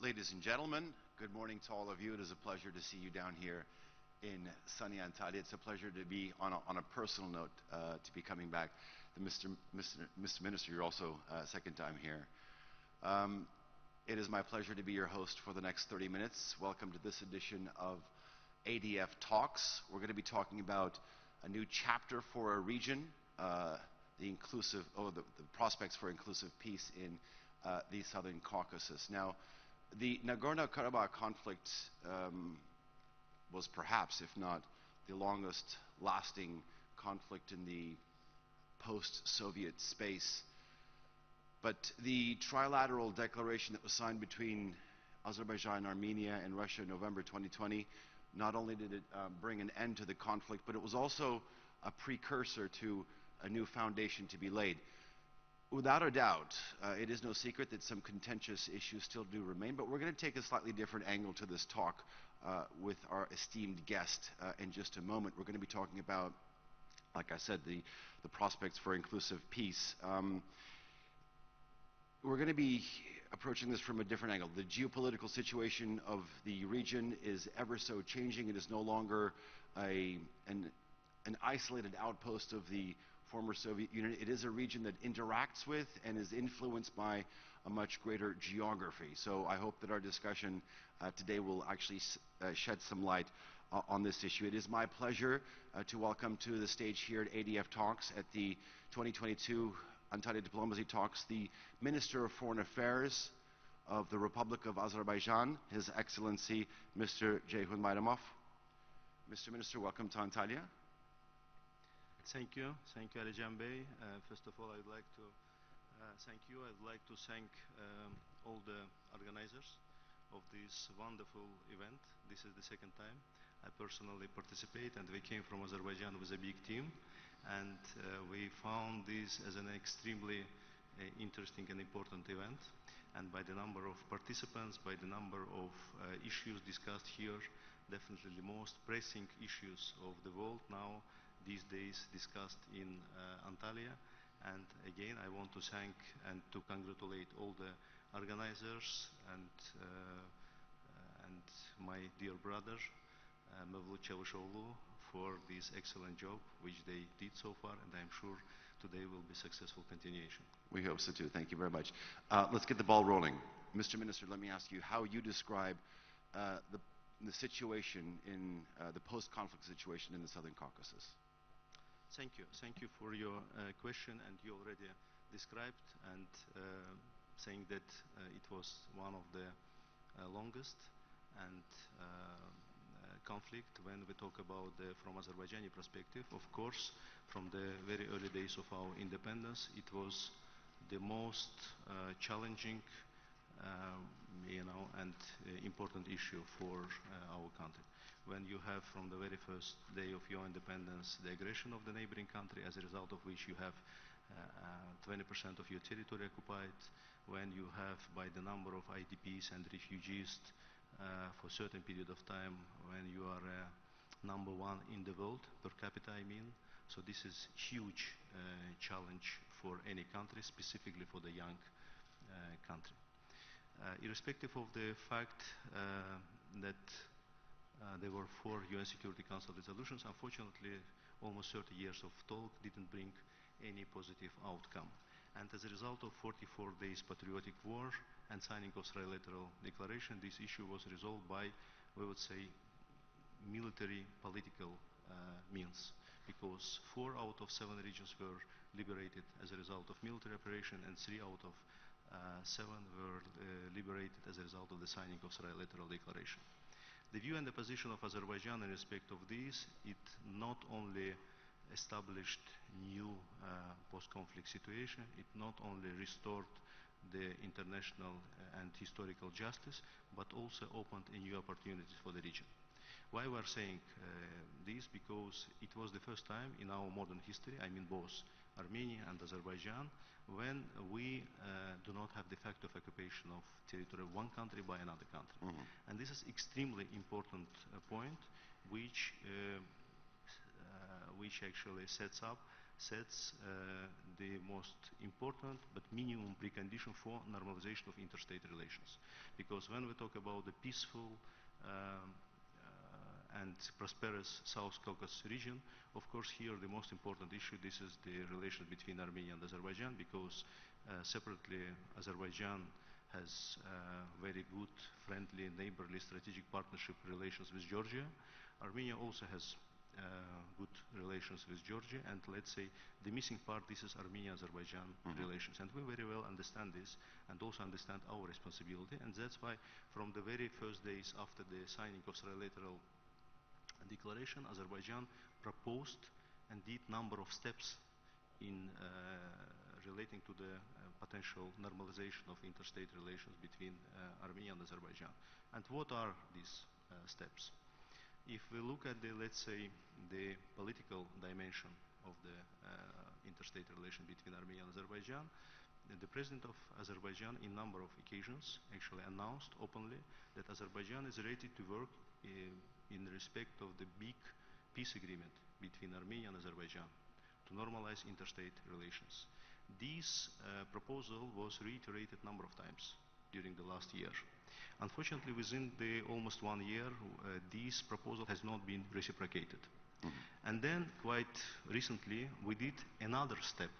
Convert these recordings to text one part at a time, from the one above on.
Ladies and gentlemen, good morning to all of you. It is a pleasure to see you down here in sunny Antalya. It's a pleasure to be, on a personal note, to be coming back. Mr. Minister, you're also second time here. It is my pleasure to be your host for the next 30 minutes. Welcome to this edition of ADF Talks. We're going to be talking about a new chapter for our region, the prospects for inclusive peace in the Southern Caucasus. Now, the Nagorno-Karabakh conflict was perhaps, if not the longest lasting conflict in the post-Soviet space. But the trilateral declaration that was signed between Azerbaijan, Armenia, and Russia in November 2020, not only did it bring an end to the conflict, but it was also a precursor to a new foundation to be laid. Without a doubt, it is no secret that some contentious issues still do remain, but we're going to take a slightly different angle to this talk with our esteemed guest in just a moment. We're going to be talking about, like I said, the prospects for inclusive peace. We're going to be approaching this from a different angle. The geopolitical situation of the region is ever so changing. It is no longer an isolated outpost of the former Soviet Union. It is a region that interacts with and is influenced by a much greater geography. So I hope that our discussion today will actually shed some light on this issue. It is my pleasure to welcome to the stage here at ADF Talks at the 2022 Untitled Diplomacy Talks the Minister of Foreign Affairs of the Republic of Azerbaijan, His Excellency Mr. Ceyhun Bayramov. Mr. Minister, welcome to Antalya. Thank you, Alican Bey. First of all, I'd like to thank you. I'd like to thank all the organizers of this wonderful event. This is the second time I personally participate, and we came from Azerbaijan with a big team, and we found this as an extremely interesting and important event. And by the number of participants, by the number of issues discussed here, definitely the most pressing issues of the world now these days discussed in Antalya. And again, I want to thank and to congratulate all the organizers and my dear brother Mevlut Çavuşoğlu for this excellent job which they did so far, and I'm sure today will be successful continuation. We hope so too. Thank you very much. Let's get the ball rolling. Mr. Minister, let me ask you how you describe the situation in the post-conflict situation in the Southern Caucasus. Thank you for your question, and you already described and saying that it was one of the longest and conflict when we talk about from Azerbaijani perspective. Of course, from the very early days of our independence, it was the most challenging and important issue for our country. When you have from the very first day of your independence the aggression of the neighboring country, as a result of which you have 20% of your territory occupied, when you have by the number of IDPs and refugees for a certain period of time, when you are number one in the world per capita, I mean. So this is huge challenge for any country, specifically for the young country. Irrespective of the fact that there were 4 UN Security Council resolutions, unfortunately, almost 30 years of talk didn't bring any positive outcome. And as a result of 44 days patriotic war and signing of trilateral declaration, this issue was resolved by, we would say, military political means, because 4 out of 7 regions were liberated as a result of military operation, and 3 out of 7 were liberated as a result of the signing of trilateral declaration. The view and the position of Azerbaijan in respect of this, it not only established new post-conflict situation, it not only restored the international and historical justice, but also opened new opportunities for the region. Why we are saying this? Because it was the first time in our modern history, I mean both Armenia and Azerbaijan, when we do not have de facto occupation of territory of one country by another country. And this is extremely important point which actually sets up sets the most important but minimum precondition for normalization of interstate relations. Because when we talk about the peaceful and prosperous South Caucasus region, of course here the most important issue, this is the relations between Armenia and Azerbaijan, because separately Azerbaijan has very good, friendly, neighborly, strategic partnership relations with Georgia. Armenia also has good relations with Georgia, and let's say the missing part, this is Armenia-Azerbaijan relations. And we very well understand this and also understand our responsibility, and that's why from the very first days after the signing of trilateral declaration, Azerbaijan proposed and did number of steps in relating to the potential normalization of interstate relations between Armenia and Azerbaijan. And what are these steps? If we look at the, let's say, the political dimension of the interstate relation between Armenia and Azerbaijan, the president of Azerbaijan in number of occasions actually announced openly that Azerbaijan is ready to work in respect of the big peace agreement between Armenia and Azerbaijan to normalize interstate relations. This proposal was reiterated number of times during the last year. Unfortunately, within the almost 1 year, this proposal has not been reciprocated. And then, quite recently, we did another step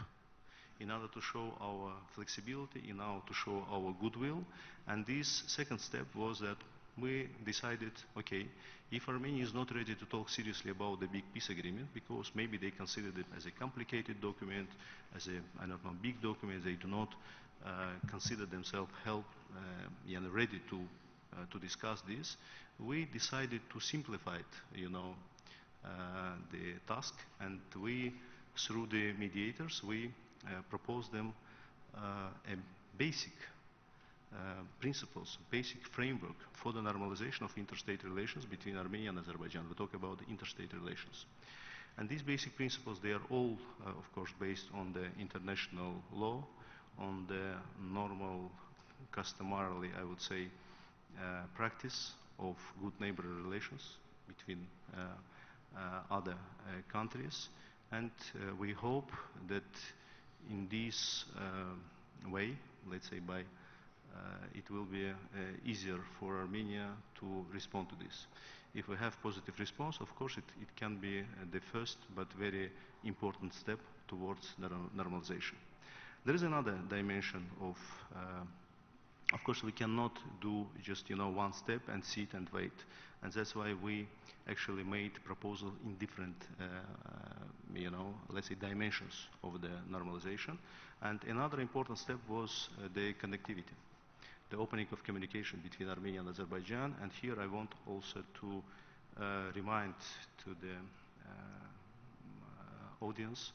in order to show our flexibility, in order to show our goodwill. And this second step was that we decided, okay, if Armenia is not ready to talk seriously about the big peace agreement, because maybe they consider it as a complicated document, as a, I don't know, big document, they do not consider themselves ready to discuss this, we decided to simplify it, the task, and we, through the mediators, we proposed them a basic principles, basic framework for the normalization of interstate relations between Armenia and Azerbaijan. We talk about the interstate relations. And these basic principles, they are all, of course, based on the international law, on the normal, customarily, I would say, practice of good neighborly relations between other countries. And we hope that in this way, let's say by it will be easier for Armenia to respond to this. If we have positive response, of course, it can be the first but very important step towards normalization. There is another dimension of course, we cannot do just, one step and sit and wait. And that's why we actually made proposal in different, let's say, dimensions of the normalization. And another important step was the connectivity, the opening of communication between Armenia and Azerbaijan. And here I want also to remind to the audience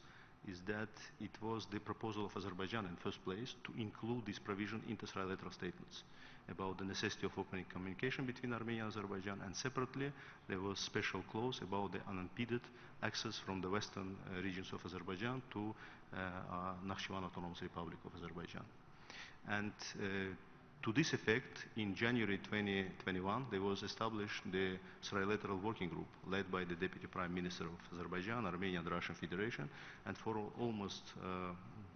is that it was the proposal of Azerbaijan in first place to include this provision into trilateral statements about the necessity of opening communication between Armenia and Azerbaijan, and separately there was special clause about the unimpeded access from the western regions of Azerbaijan to Nakhchivan Autonomous Republic of Azerbaijan. And to this effect, in January 2021, there was established the trilateral working group led by the Deputy Prime Minister of Azerbaijan, Armenia and Russian Federation, and for almost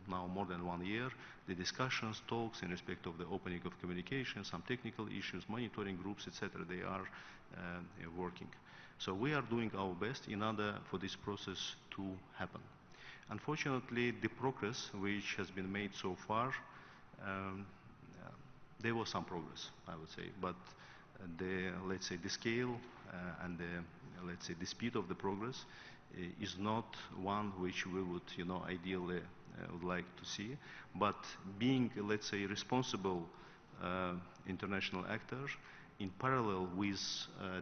now more than 1 year, the discussions, talks in respect of the opening of communication, some technical issues, monitoring groups, etc., they are working. So we are doing our best in order for this process to happen. Unfortunately, the progress which has been made so far, there was some progress, I would say, but the, let's say, the scale and the, let's say, the speed of the progress is not one which we would, ideally would like to see. But being, let's say, responsible international actor, in parallel with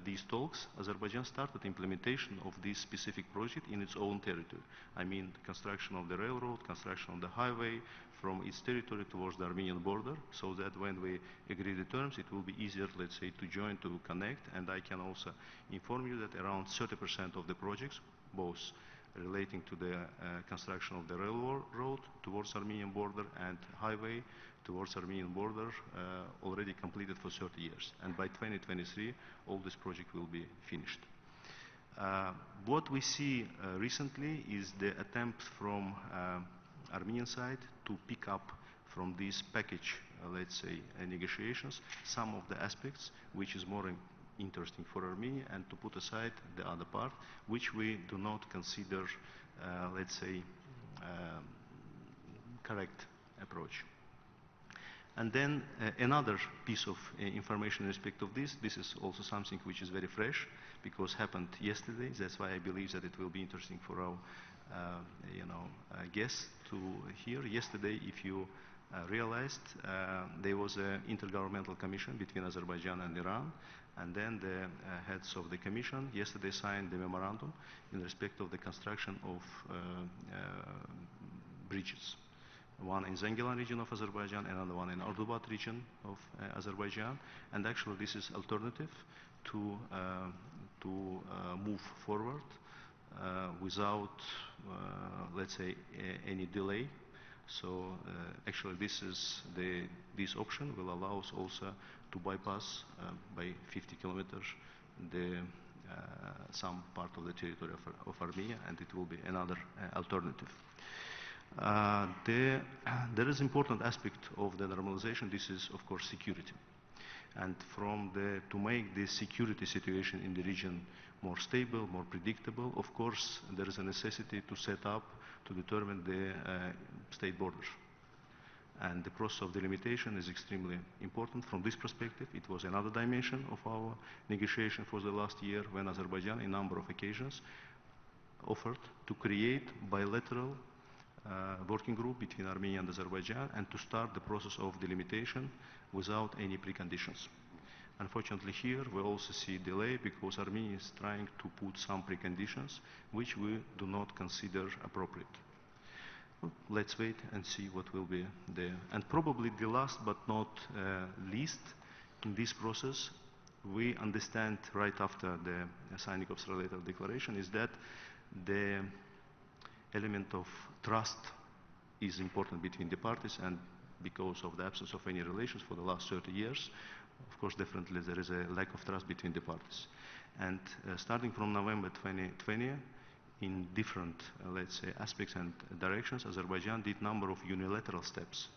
these talks, Azerbaijan started implementation of this specific project in its own territory. I mean, the construction of the railroad, construction of the highway from its territory towards the Armenian border, so that when we agree the terms, it will be easier, let's say, to join, to connect. And I can also inform you that around 30% of the projects, both relating to the construction of the railroad towards Armenian border and highway towards Armenian border, already completed for 30 years. And by 2023, all this project will be finished. What we see recently is the attempt from Armenian side to pick up from this package, let's say, negotiations, some of the aspects which is more interesting for Armenia, and to put aside the other part, which we do not consider, let's say, correct approach. And then another piece of information in respect of this is also something which is very fresh, because happened yesterday. That's why I believe that it will be interesting for our guests to hear. Yesterday, if you realized, there was an intergovernmental commission between Azerbaijan and Iran, and then the heads of the commission yesterday signed the memorandum in respect of the construction of bridges. One in Zengilan region of Azerbaijan, another one in Ordubat region of Azerbaijan, and actually this is alternative to move forward without, let's say, any delay. So actually this option will allow us also to bypass by 50 kilometers some part of the territory of Armenia, and it will be another alternative. There is important aspect of the normalization. This is, of course, security. And to make the security situation in the region more stable, more predictable, of course, there is a necessity to set up, to determine the state borders. And the process of delimitation is extremely important. From this perspective, it was another dimension of our negotiation for the last year, when Azerbaijan, in a number of occasions, offered to create bilateral working group between Armenia and Azerbaijan, and to start the process of delimitation without any preconditions. Unfortunately, here we also see delay, because Armenia is trying to put some preconditions which we do not consider appropriate. Let's wait and see what will be there. And probably the last but not least in this process, we understand right after the signing of Trilateral Declaration is that the element of trust is important between the parties, and because of the absence of any relations for the last 30 years, of course, definitely there is a lack of trust between the parties. And starting from November 2020, in different, let's say, aspects and directions, Azerbaijan did a number of unilateral steps,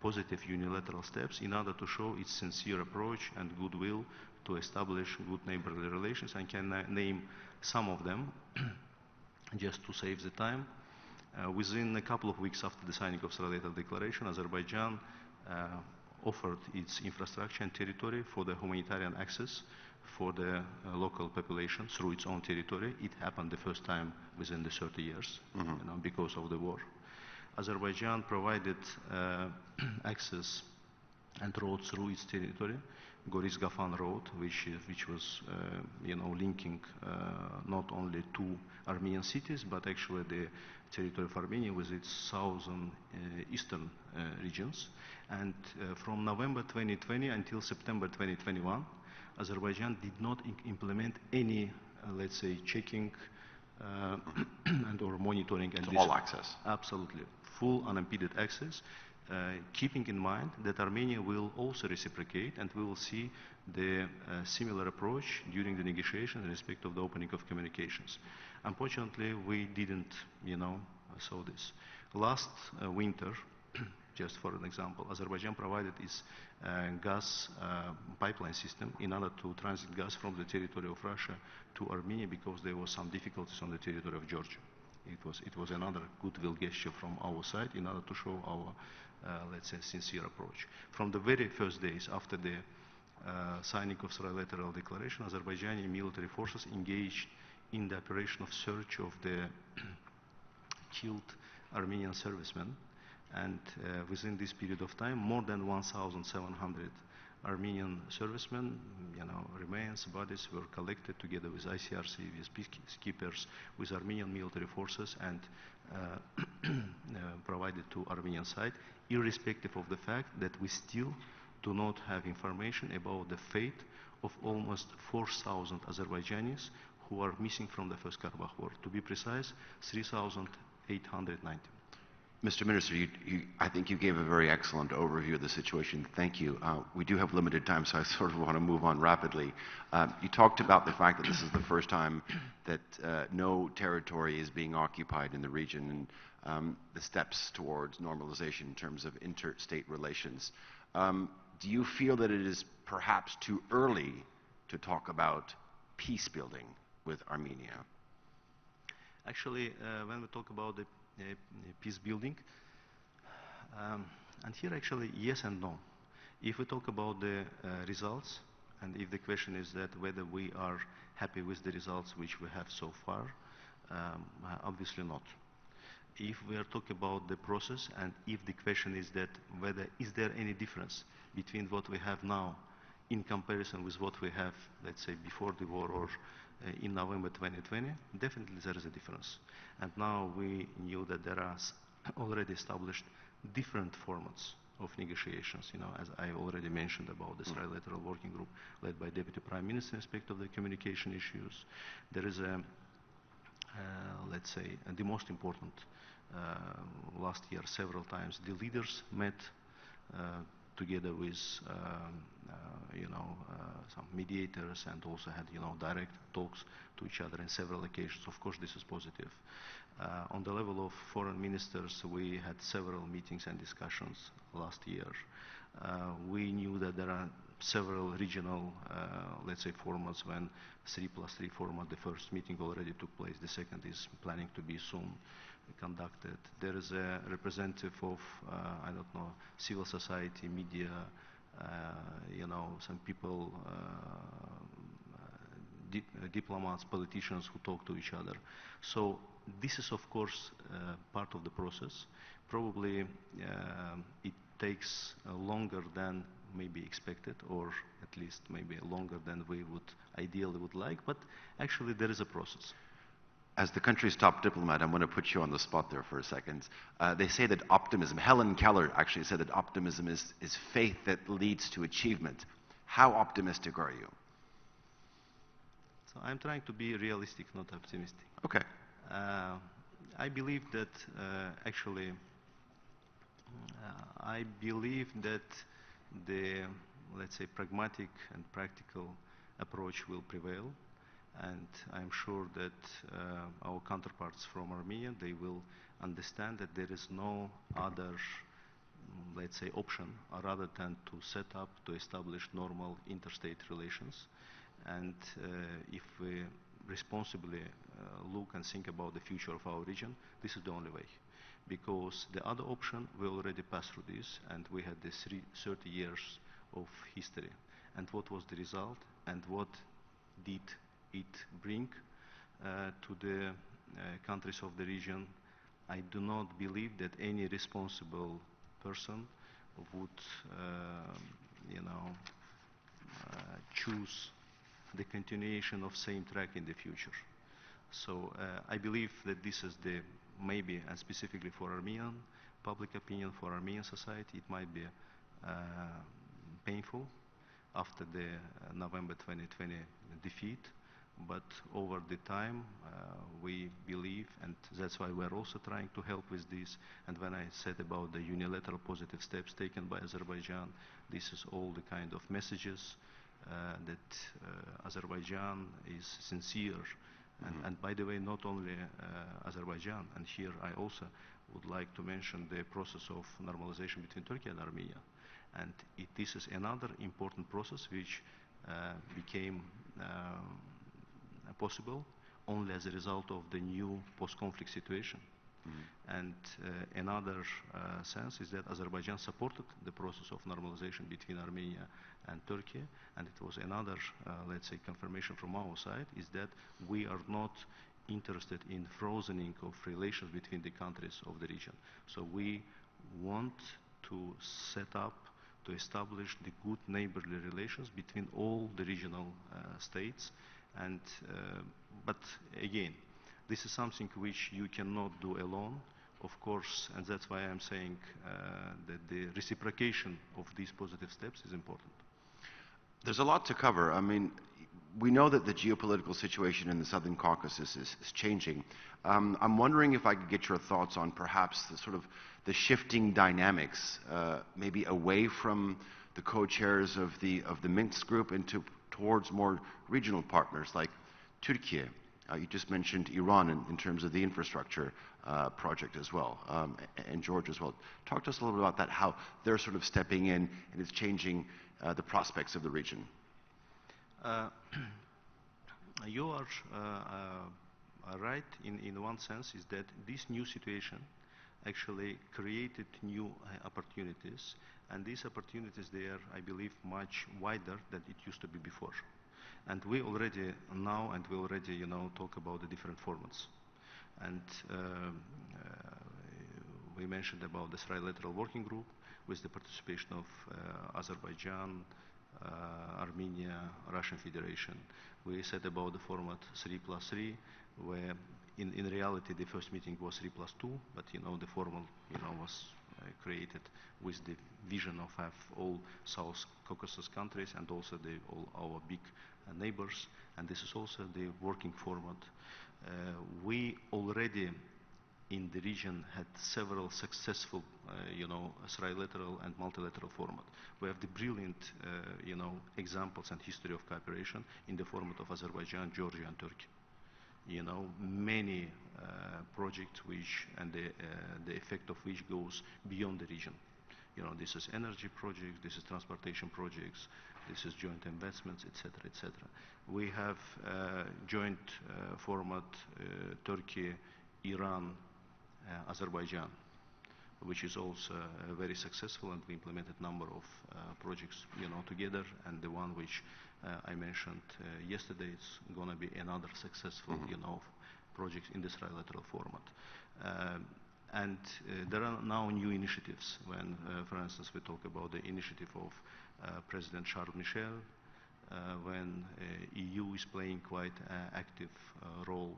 positive unilateral steps, in order to show its sincere approach and goodwill to establish good neighborly relations. I can name some of them just to save the time. Within a couple of weeks after the signing of Trilateral Declaration, Azerbaijan offered its infrastructure and territory for the humanitarian access for the local population through its own territory. It happened the first time within the 30 years, because of the war. Azerbaijan provided access and roads through its territory, Goris-Gafan Road, which was, linking not only two Armenian cities, but actually the territory of Armenia with its southern eastern regions. And from November 2020 until September 2021, Azerbaijan did not implement any, let's say, checking and or monitoring. And all access. Absolutely. Full unimpeded access, keeping in mind that Armenia will also reciprocate, and we will see the similar approach during the negotiation in respect of the opening of communications. Unfortunately, we didn't, saw this. Last winter, just for an example, Azerbaijan provided its gas pipeline system in order to transit gas from the territory of Russia to Armenia, because there was some difficulties on the territory of Georgia. It was another goodwill gesture from our side in order to show our, let's say, sincere approach. From the very first days after the signing of Trilateral Declaration, Azerbaijani military forces engaged in the operation of search of the killed Armenian servicemen. And within this period of time, more than 1,700 Armenian servicemen, remains, bodies were collected together with ICRC, with peacekeepers, with Armenian military forces, and provided to Armenian side, irrespective of the fact that we still do not have information about the fate of almost 4,000 Azerbaijanis who are missing from the First Karabakh War. To be precise, 3,890. Mr. Minister, I think you gave a very excellent overview of the situation. Thank you. We do have limited time, so I sort of want to move on rapidly. You talked about the fact that this is the first time that no territory is being occupied in the region, and the steps towards normalization in terms of interstate relations. Do you feel that it is perhaps too early to talk about peace building with Armenia? Actually, when we talk about the peace building, and here actually yes and no. If we talk about the results, and if the question is that whether we are happy with the results which we have so far, obviously not. If we are talking about the process, and if the question is that whether is there any difference between what we have now in comparison with what we have, let's say, before the war or in November 2020, definitely there is a difference. And now we knew that there are already established different formats of negotiations, you know, as I already mentioned about this trilateral working group led by Deputy Prime Minister in respect of the communication issues. There is a, let's say, the most important, last year several times the leaders met together with some mediators, and also had direct talks to each other on several occasions. Of course, this is positive. On the level of foreign ministers, we had several meetings and discussions last year. We knew that there are several regional, let's say, formats. When 3+3 format, the first meeting already took place, the second is planning to be soon conducted. There is a representative of, I don't know, civil society, media, some people, diplomats, politicians who talk to each other. So this is, of course, part of the process. Probably it takes longer than maybe expected, or at least maybe longer than we would ideally would like, but actually there is a process. As the country's top diplomat, I'm going to put you on the spot there for a second. They say that optimism, Helen Keller actually said that optimism is faith that leads to achievement. How optimistic are you? So I'm trying to be realistic, not optimistic. Okay. I believe that I believe that the, let's say, pragmatic and practical approach will prevail. And I'm sure that our counterparts from Armenia, they will understand that there is no other, let's say, option rather than to set up, to establish normal interstate relations. And if we responsibly look and think about the future of our region, this is the only way. Because the other option, we already passed through this, and we had this 30 years of history. And what was the result, and what did it bring to the countries of the region? I do not believe that any responsible person would, choose the continuation of same track in the future. So I believe that this is the, maybe, and specifically for Armenian public opinion, for Armenian society, it might be painful after the November 2020 defeat. But over the time, we believe, and that's why we're also trying to help with this. And when I said about the unilateral positive steps taken by Azerbaijan, this is all the kind of messages that Azerbaijan is sincere. And by the way, not only Azerbaijan, and here I also would like to mention the process of normalization between Turkey and Armenia. And this is another important process which became possible only as a result of the new post-conflict situation. And another sense is that Azerbaijan supported the process of normalization between Armenia and Turkey, and it was another, let's say, confirmation from our side, is that we are not interested in frozening of relations between the countries of the region. So we want to set up, to establish the good neighborly relations between all the regional states. And but again, this is something which you cannot do alone, of course, and that's why I'm saying that the reciprocation of these positive steps is important. There's a lot to cover. I mean, we know that the geopolitical situation in the Southern Caucasus is changing. I'm wondering if I could get your thoughts on perhaps the sort of the shifting dynamics, maybe away from the co-chairs of the Minsk group into towards more regional partners like Turkey. You just mentioned Iran in terms of the infrastructure project as well, and Georgia as well. Talk to us a little bit about that, how they're sort of stepping in and it's changing the prospects of the region. You are right in one sense, is that this new situation actually created new opportunities, and these opportunities, they are, I believe, much wider than it used to be before. And we already know, and we already, talk about the different formats. And we mentioned about this trilateral working group with the participation of Azerbaijan, Armenia, Russian Federation. We said about the format 3+3, where in reality the first meeting was 3+2, but the formal was created with the vision of have all South Caucasus countries and also all our big neighbors, and this is also the working format. We already in the region had several successful, trilateral and multilateral format. We have the brilliant, examples and history of cooperation in the format of Azerbaijan, Georgia, and Turkey. Many projects which and the effect of which goes beyond the region. This is energy projects, this is transportation projects, this is joint investments, etc., etc. We have joint format Turkey, Iran, Azerbaijan, which is also very successful, and we implemented a number of projects, together. And the one which I mentioned yesterday is going to be another successful, project in this trilateral format. And there are now new initiatives. When, for instance, we talk about the initiative of President Charles Michel, when EU is playing quite active role.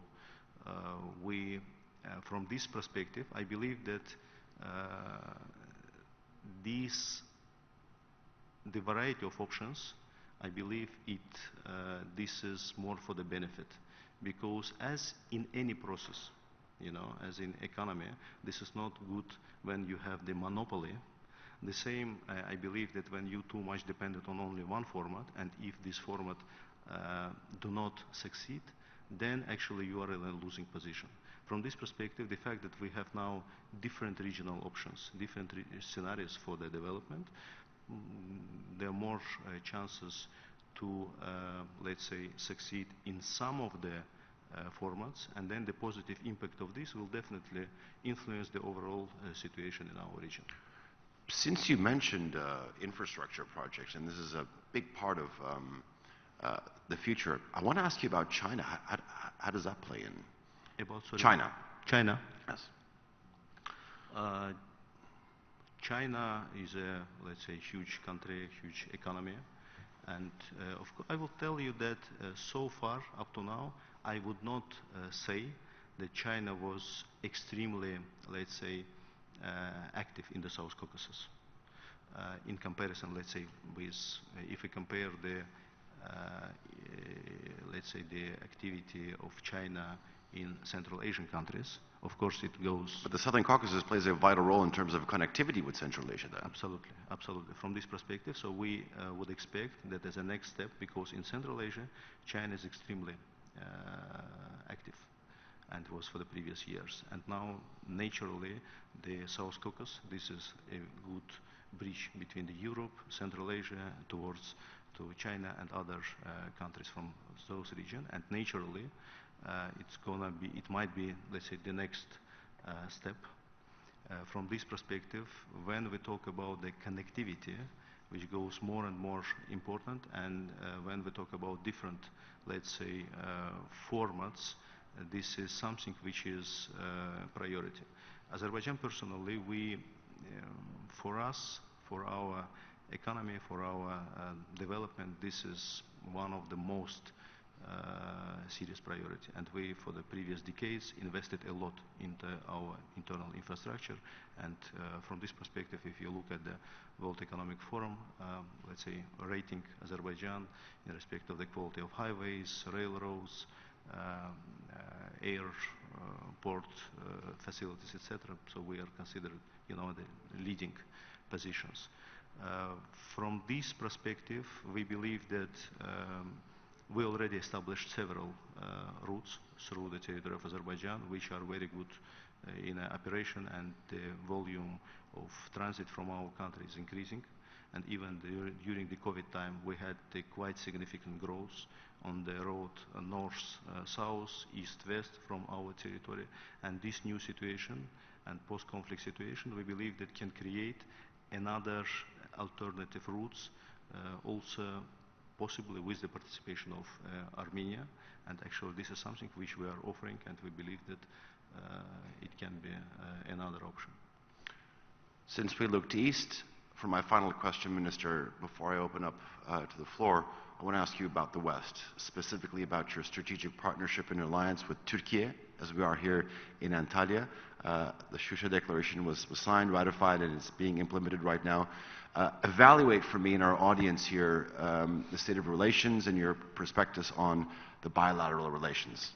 From this perspective, I believe that the variety of options, I believe this is more for the benefit, because as in any process, as in economy, this is not good when you have the monopoly. The same, I believe that when you too much dependent on only one format, and if this format do not succeed, then actually you are in a losing position. From this perspective, the fact that we have now different regional options, different scenarios for the development, there are more chances to, let's say, succeed in some of the formats, and then the positive impact of this will definitely influence the overall situation in our region. Since you mentioned infrastructure projects, and this is a big part of the future, I want to ask you about China. How does that play in? About, sorry, China. China. Yes. China is a, let's say, huge country, huge economy, and of course, I will tell you that so far, up to now, I would not say that China was extremely, let's say, active in the South Caucasus. In comparison, let's say, with, if we compare the, let's say, the activity of China in Central Asian countries, of course it goes... But the Southern Caucasus plays a vital role in terms of connectivity with Central Asia then. Absolutely, absolutely. From this perspective, so we would expect that as a next step, because in Central Asia, China is extremely active, and was for the previous years. And now, naturally, the South Caucasus, this is a good bridge between the Europe, Central Asia, towards to China and other countries from those regions. And naturally, it might be, let's say, the next step. From this perspective, when we talk about the connectivity, which goes more and more important, and when we talk about different, let's say, formats, this is something which is priority. Azerbaijan, personally, for us, for our economy, for our development, this is one of the most serious priority. And we, for the previous decades, invested a lot into our internal infrastructure. And from this perspective, if you look at the World Economic Forum, let's say, rating Azerbaijan in respect of the quality of highways, railroads, airport facilities, etc. So we are considered, you know, the leading positions. From this perspective, we believe that we already established several routes through the territory of Azerbaijan, which are very good in operation, and the volume of transit from our country is increasing. And even during the COVID time, we had a quite significant growth on the road north-south, east-west from our territory. And this new situation and post-conflict situation, we believe that can create another alternative routes, also possibly with the participation of Armenia. And actually this is something which we are offering, and we believe that it can be another option. Since we looked east, for my final question, Minister, before I open up to the floor, I want to ask you about the West, specifically about your strategic partnership and alliance with Turkey, as we are here in Antalya. The Shusha Declaration was signed, ratified, and is being implemented right now. Evaluate for me and our audience here the state of relations and your perspectives on the bilateral relations.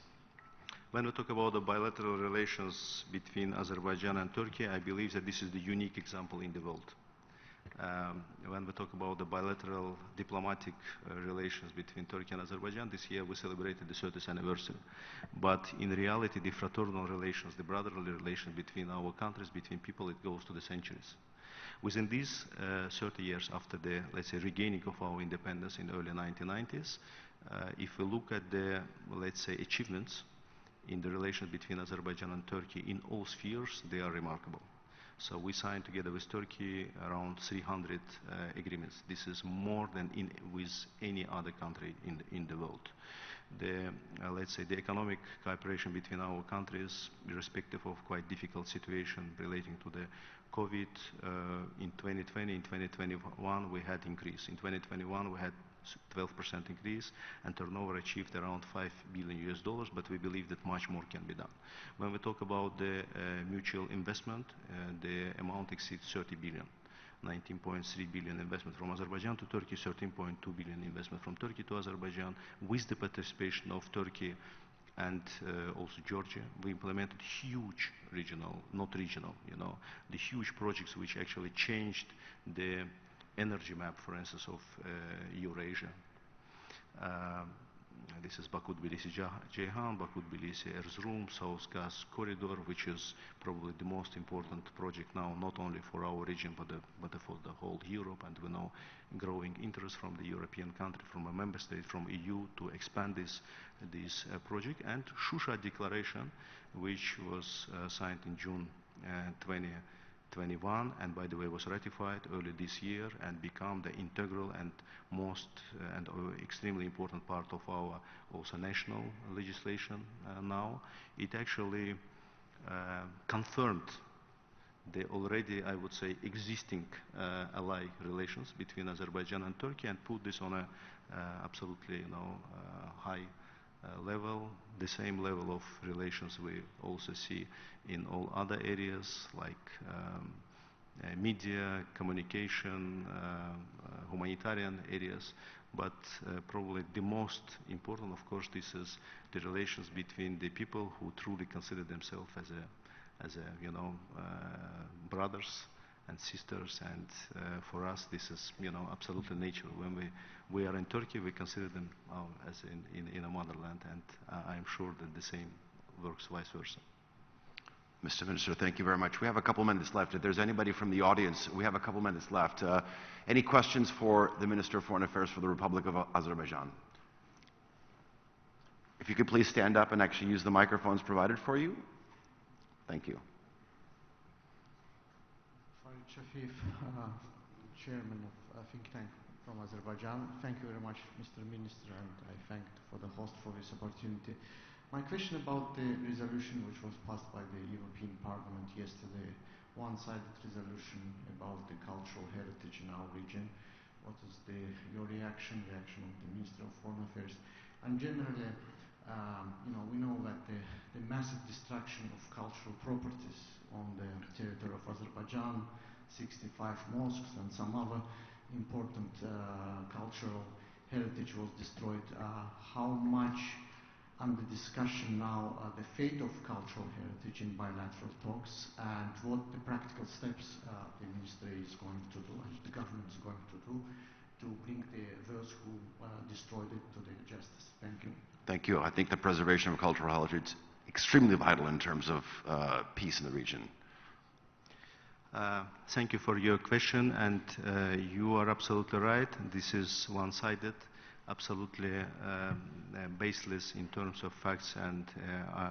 When we talk about the bilateral relations between Azerbaijan and Turkey, I believe that this is the unique example in the world. When we talk about the bilateral diplomatic relations between Turkey and Azerbaijan, this year we celebrated the 30th anniversary. But in reality, the fraternal relations, the brotherly relations between our countries, between people, it goes to the centuries. Within these 30 years after the, let's say, regaining of our independence in the early 1990s, if we look at the, let's say, achievements in the relations between Azerbaijan and Turkey in all spheres, they are remarkable. So we signed together with Turkey around 300 agreements. This is more than with any other country in the world. The, let's say, the economic cooperation between our countries, irrespective of quite difficult situation relating to the COVID, in 2020, in 2021, we had increase. In 2021, we had 12% increase, and turnover achieved around $5 billion, but we believe that much more can be done. When we talk about the mutual investment, the amount exceeds 30 billion. 19.3 billion investment from Azerbaijan to Turkey, 13.2 billion investment from Turkey to Azerbaijan, with the participation of Turkey and also Georgia. We implemented huge regional, not regional, you know, the huge projects which actually changed the energy map, for instance, of Eurasia. This is Baku-Tbilisi-Ceyhan, Baku-Tbilisi-Erzurum, South Caucasus corridor, which is probably the most important project now, not only for our region, but for the whole Europe. And we know growing interest from the European country, from a member state, from EU, to expand this project. And Shusha Declaration, which was signed in June 2021, and by the way was ratified early this year and become the integral and most and extremely important part of our also national legislation now. It actually confirmed the already, I would say, existing ally relations between Azerbaijan and Turkey, and put this on a absolutely, you know, high level, the same level of relations we also see in all other areas like media, communication, humanitarian areas. But probably the most important, of course, this is the relations between the people who truly consider themselves as a you know, brothers and sisters. And for us, this is, you know, absolutely natural. When we are in Turkey, we consider them as in a motherland, and I am sure that the same works vice versa. Mr. Minister, thank you very much. We have a couple minutes left. If there's anybody from the audience, we have a couple minutes left. Any questions for the Minister of Foreign Affairs for the Republic of Azerbaijan? If you could please stand up and actually use the microphones provided for you. Thank you. Farid Shafif, Chairman of think tank from Azerbaijan. Thank you very much, Mr. Minister, and I thank for the host for this opportunity. My question about the resolution which was passed by the European Parliament yesterday, one-sided resolution about the cultural heritage in our region. what is your reaction of the Minister of Foreign Affairs, and generally, we know that the massive destruction of cultural properties on the territory of Azerbaijan, 65 mosques and some other important cultural heritage was destroyed. How much under discussion now the fate of cultural heritage in bilateral talks, and what the practical steps the ministry is going to do and the government is going to do to bring those who destroyed it to the justice. Thank you. Thank you. I think the preservation of cultural heritage is extremely vital in terms of peace in the region. Thank you for your question, and you are absolutely right. This is one-sided, absolutely baseless in terms of facts and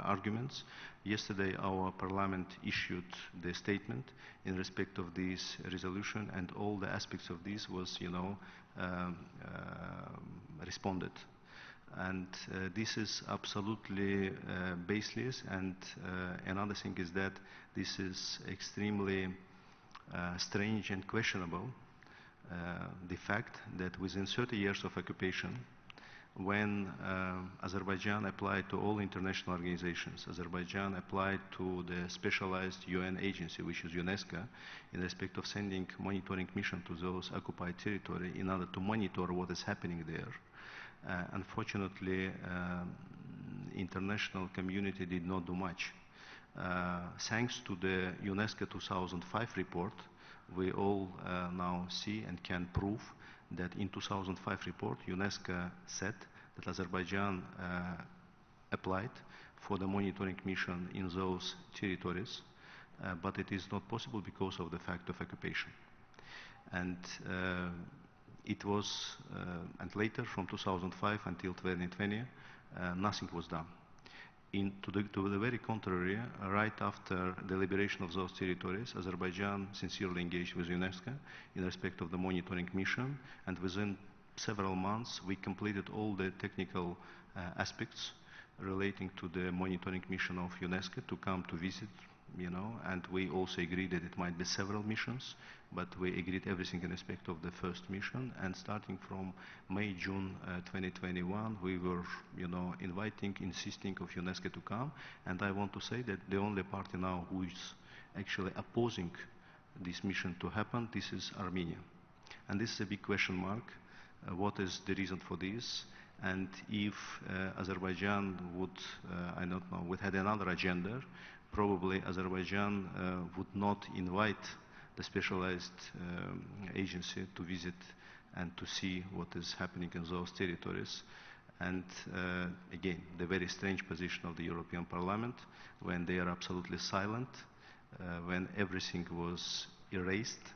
arguments. Yesterday, our parliament issued the statement in respect of this resolution, and all the aspects of this was, responded. And this is absolutely baseless, and another thing is that this is extremely strange and questionable. The fact that within 30 years of occupation, when Azerbaijan applied to all international organizations, Azerbaijan applied to the specialized UN agency, which is UNESCO, in respect of sending monitoring mission to those occupied territory in order to monitor what is happening there. Unfortunately, international community did not do much. Thanks to the UNESCO 2005 report, we all now see and can prove that in 2005 report, UNESCO said that Azerbaijan applied for the monitoring mission in those territories, but it is not possible because of the fact of occupation. And it was, and later from 2005 until 2020, nothing was done. To the very contrary, right after the liberation of those territories, Azerbaijan sincerely engaged with UNESCO in respect of the monitoring mission, and within several months we completed all the technical aspects relating to the monitoring mission of UNESCO to come to visit, and we also agreed that it might be several missions, but we agreed everything in respect of the first mission, and starting from May, June 2021, we were, insisting of UNESCO to come, and I want to say that the only party now who is actually opposing this mission to happen, this is Armenia. And this is a big question mark. What is the reason for this? And if Azerbaijan would, would have another agenda, probably Azerbaijan would not invite the specialized agency to visit and to see what is happening in those territories. And again, the very strange position of the European Parliament, when they are absolutely silent, when everything was erased,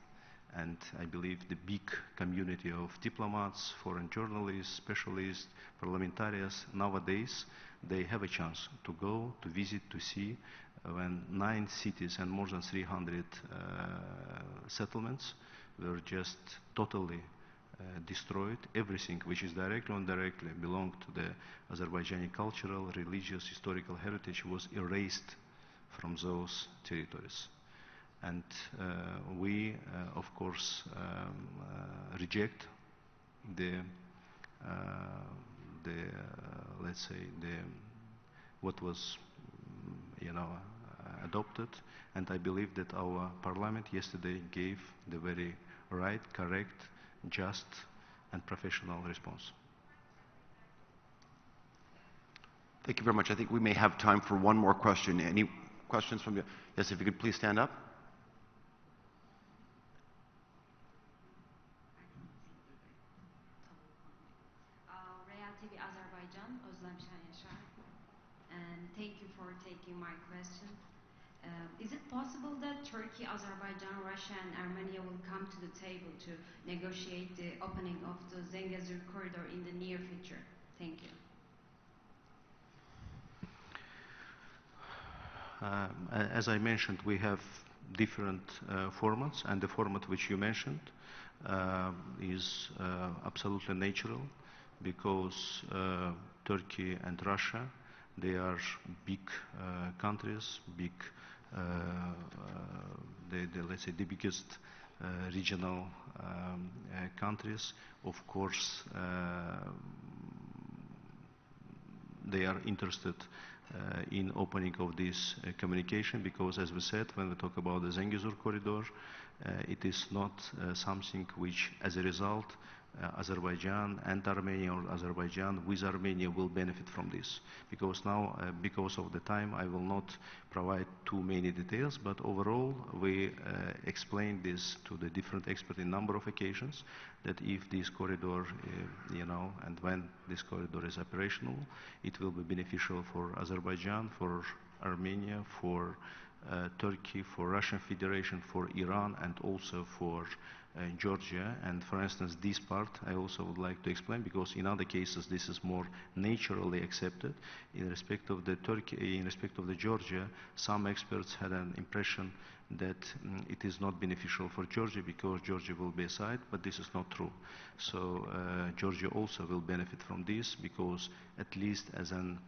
and I believe the big community of diplomats, foreign journalists, specialists, parliamentarians, nowadays, they have a chance to go, to visit, to see, when 9 cities and more than 300 settlements were just totally destroyed. Everything which is directly or indirectly belonged to the Azerbaijani cultural, religious, historical heritage was erased from those territories. And we, of course, reject let's say, what was, adopted, and I believe that our parliament yesterday gave the very right, correct, just, and professional response. Thank you very much. I think we may have time for one more question. Any questions from you? Yes, if you could please stand up. TV Azerbaijan, and thank you for taking my question. Is it possible that Turkey, Azerbaijan, Russia, and Armenia will come to the table to negotiate the opening of the Zengezur corridor in the near future? Thank you. As I mentioned, we have different formats, and the format which you mentioned is absolutely natural, because Turkey and Russia, they are big countries, big, let's say the biggest regional countries. Of course, they are interested in opening of this communication, because, as we said, when we talk about the Zengezur corridor, it is not something which, as a result, Azerbaijan and Armenia, or Azerbaijan with Armenia, will benefit from this. Because now, because of the time, I will not provide too many details, but overall, we explained this to the different experts in a number of occasions, that if this corridor, you know, and when this corridor is operational, it will be beneficial for Azerbaijan, for Armenia, for Turkey, for Russian Federation, for Iran, and also for Georgia. And for instance, this part I also would like to explain, because in other cases this is more naturally accepted. In respect of the Turkey, in respect of the Georgia, some experts had an impression that it is not beneficial for Georgia because Georgia will be aside, but this is not true. So Georgia also will benefit from this, because at least as an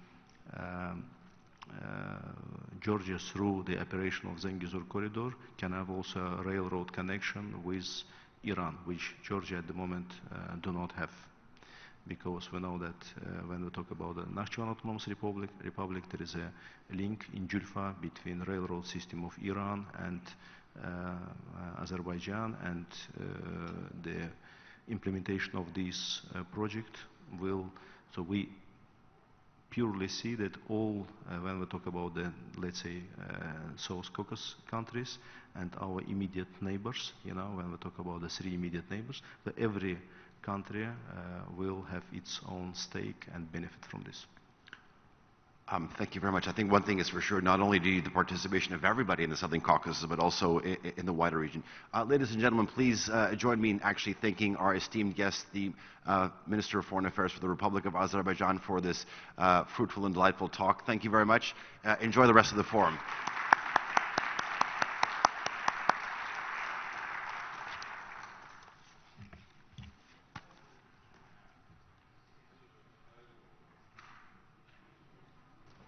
Georgia, through the operation of Zengezur corridor, can have also a railroad connection with Iran, which Georgia at the moment do not have. Because we know that when we talk about the Nakhchivan Autonomous Republic, there is a link in Julfa between the railroad system of Iran and Azerbaijan, and the implementation of this project will, so we purely see that all, when we talk about the, let's say, South Caucasus countries and our immediate neighbors, you know, when we talk about the 3 immediate neighbors, that every country will have its own stake and benefit from this. Thank you very much. I think one thing is for sure, not only do you need the participation of everybody in the Southern Caucasus, but also in the wider region. Ladies and gentlemen, please join me in actually thanking our esteemed guest, the Minister of Foreign Affairs for the Republic of Azerbaijan, for this fruitful and delightful talk. Thank you very much. Enjoy the rest of the forum.